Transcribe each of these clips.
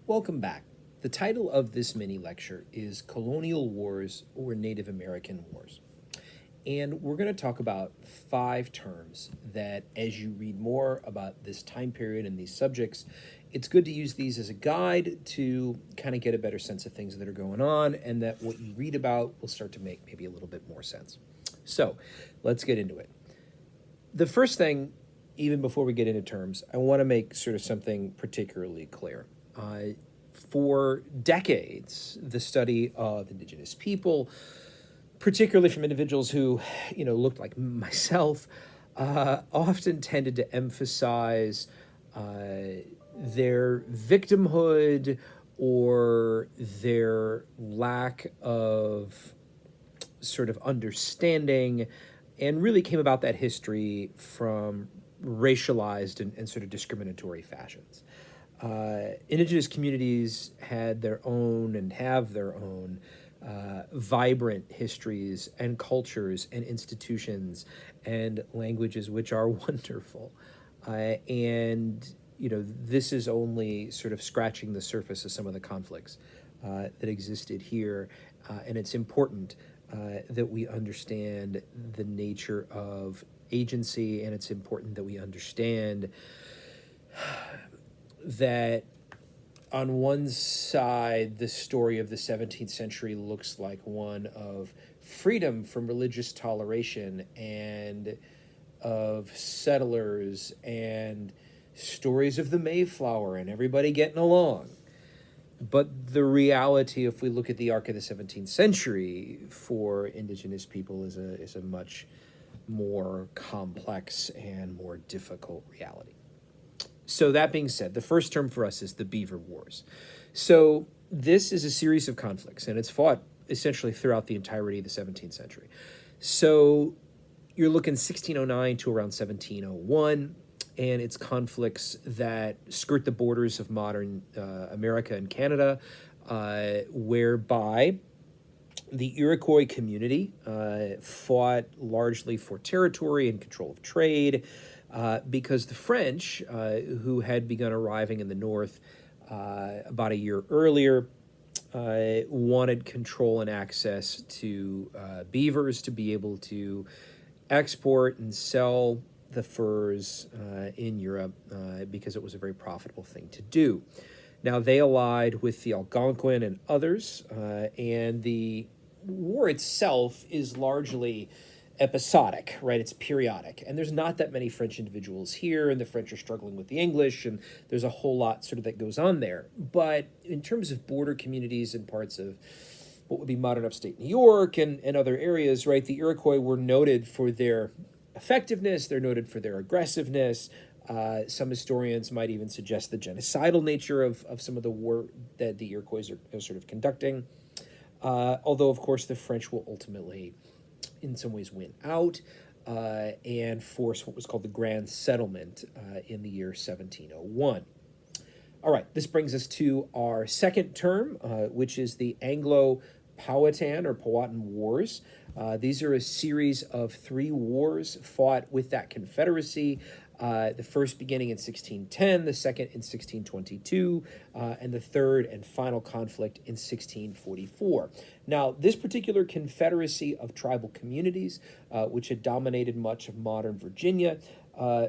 Welcome back. The title of this mini lecture is Colonial Wars or Native American Wars. And we're going to talk about 5 terms that, as you read more about this time period and these subjects, it's good to use these as a guide to kind of get a better sense of things that are going on, and that what you read about will start to make maybe a little bit more sense. So let's get into it. The first thing, even before we get into terms, I want to make sort of something particularly clear. For decades, the study of Indigenous people, particularly from individuals who, looked like myself, often tended to emphasize their victimhood or their lack of sort of understanding, and really came about that history from racialized and sort of discriminatory fashions. Indigenous communities had their own and have their own vibrant histories and cultures and institutions and languages which are wonderful. This is only sort of scratching the surface of some of the conflicts that existed here. And it's important that we understand the nature of agency, and it's important that we understand that on one side, the story of the 17th century looks like one of freedom from religious toleration and of settlers and stories of the Mayflower and everybody getting along. But the reality, if we look at the arc of the 17th century for Indigenous people, is a much more complex and more difficult reality. So that being said, the first term for us is the Beaver Wars. So this is a series of conflicts, and it's fought essentially throughout the entirety of the 17th century. So you're looking 1609 to around 1701, and it's conflicts that skirt the borders of modern America and Canada, whereby the Iroquois community fought largely for territory and control of trade, because the French, who had begun arriving in the north about a year earlier, wanted control and access to beavers to be able to export and sell the furs in Europe, because it was a very profitable thing to do. Now, they allied with the Algonquin and others, and the war itself is largely episodic, right? It's periodic. And there's not that many French individuals here, and the French are struggling with the English, and there's a whole lot sort of that goes on there. But in terms of border communities and parts of what would be modern upstate New York and other areas, right, the Iroquois were noted for their effectiveness, they're noted for their aggressiveness. Some historians might even suggest the genocidal nature of some of the war that the Iroquois are sort of conducting. Although, of course, the French will ultimately, in some ways, win out and force what was called the Grand Settlement in the year 1701. All right, this brings us to our second term, which is the Anglo-Powhatan or Powhatan Wars. These are a series of 3 wars fought with that confederacy. The first beginning in 1610, the second in 1622, and the third and final conflict in 1644. Now, this particular confederacy of tribal communities, which had dominated much of modern Virginia,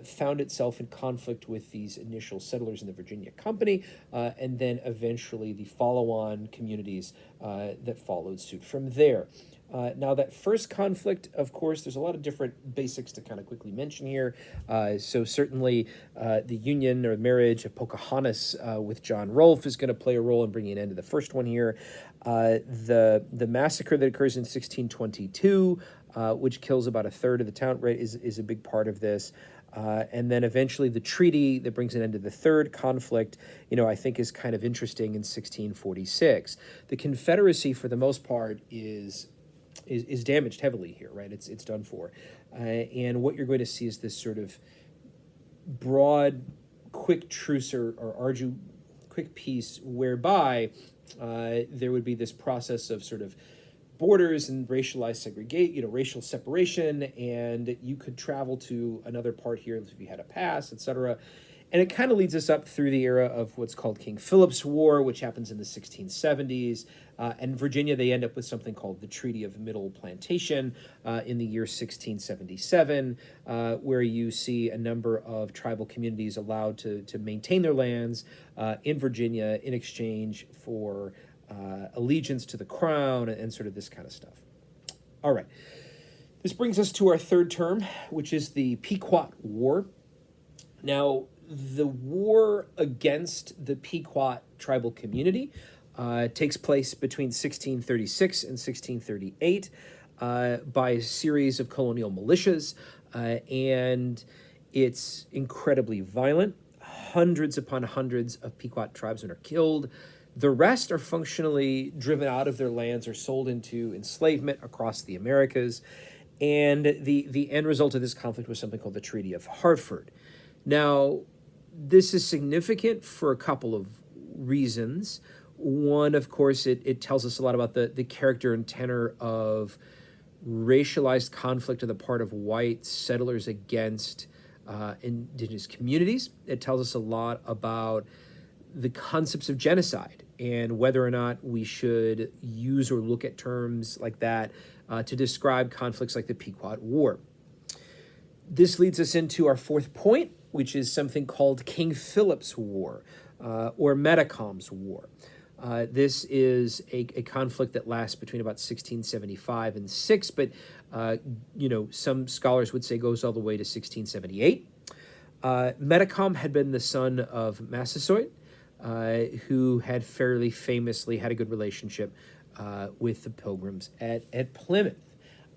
found itself in conflict with these initial settlers in the Virginia Company, and then eventually the follow-on communities that followed suit from there. Now, that first conflict, of course, there's a lot of different basics to kind of quickly mention here. So certainly the union or marriage of Pocahontas with John Rolfe is going to play a role in bringing an end to the first one here. The massacre that occurs in 1622, which kills about a third of the town, right, is a big part of this. And then eventually the treaty that brings an end to the third conflict, I think is kind of interesting in 1646. The Confederacy, for the most part, is damaged heavily here, right? It's done for. And what you're going to see is this sort of broad, quick truce or quick peace whereby there would be this process of sort of borders and racial separation, and you could travel to another part here if you had a pass, etc. And it kind of leads us up through the era of what's called King Philip's War, which happens in the 1670s. And Virginia, they end up with something called the Treaty of Middle Plantation in the year 1677, where you see a number of tribal communities allowed to maintain their lands in Virginia in exchange for allegiance to the crown and sort of this kind of stuff. All right. This brings us to our third term, which is the Pequot War. Now, the war against the Pequot tribal community takes place between 1636 and 1638 by a series of colonial militias, and it's incredibly violent. Hundreds upon hundreds of Pequot tribesmen are killed. The rest are functionally driven out of their lands or sold into enslavement across the Americas. And the end result of this conflict was something called the Treaty of Hartford. Now, this is significant for a couple of reasons. One, of course, it tells us a lot about the character and tenor of racialized conflict on the part of white settlers against indigenous communities. It tells us a lot about the concepts of genocide and whether or not we should use or look at terms like that to describe conflicts like the Pequot War. This leads us into our fourth point, which is something called King Philip's War, or Metacom's War. This is a conflict that lasts between about 1675 and 6, but some scholars would say goes all the way to 1678. Metacom had been the son of Massasoit, who had fairly famously had a good relationship with the Pilgrims at Plymouth.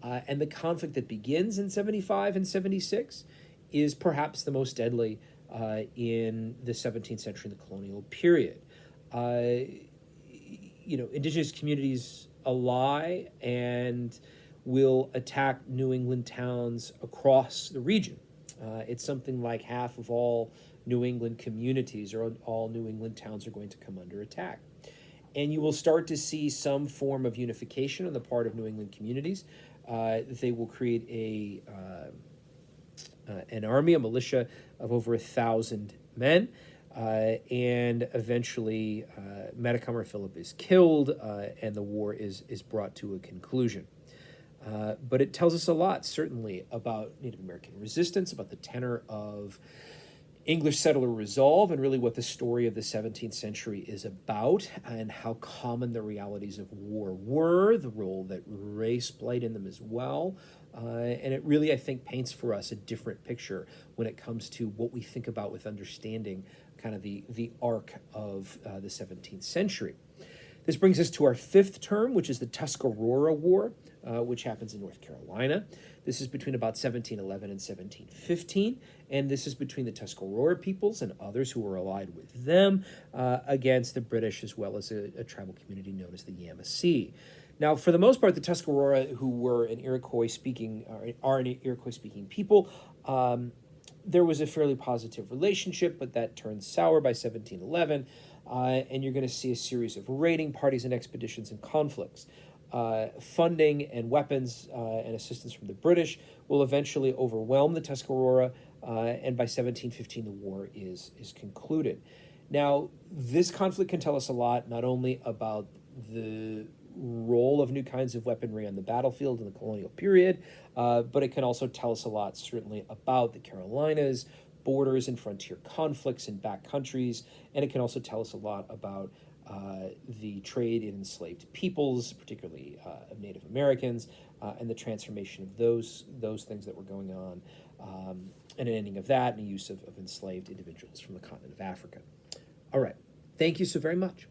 And the conflict that begins in 75 and 76 is perhaps the most deadly in the 17th century, the colonial period. Indigenous communities ally and will attack New England towns across the region. It's something like half of all New England communities or all New England towns are going to come under attack. And you will start to see some form of unification on the part of New England communities. They will create an army, a militia of over 1,000 men, and eventually Metacom or Philip is killed, and the war is brought to a conclusion. But it tells us a lot, certainly, about Native American resistance, about the tenor of English settler resolve, and really what the story of the 17th century is about, and how common the realities of war were, the role that race played in them as well. And it really, I think, paints for us a different picture when it comes to what we think about with understanding kind of the arc of the 17th century. This brings us to our fifth term, which is the Tuscarora War, which happens in North Carolina. This is between about 1711 and 1715, and this is between the Tuscarora peoples and others who were allied with them against the British, as well as a tribal community known as the Yamasee. Now, for the most part, the Tuscarora, who were an Iroquois-speaking, are an Iroquois-speaking people, there was a fairly positive relationship, but that turned sour by 1711, and you're going to see a series of raiding parties and expeditions and conflicts. Funding and weapons and assistance from the British will eventually overwhelm the Tuscarora, and by 1715 the war is concluded. Now, this conflict can tell us a lot, not only about the role of new kinds of weaponry on the battlefield in the colonial period, but it can also tell us a lot, certainly, about the Carolinas, borders and frontier conflicts in back countries, and it can also tell us a lot about the trade in enslaved peoples, particularly of Native Americans, and the transformation of those things that were going on, and an ending of that, and the use of enslaved individuals from the continent of Africa. All right. Thank you so very much.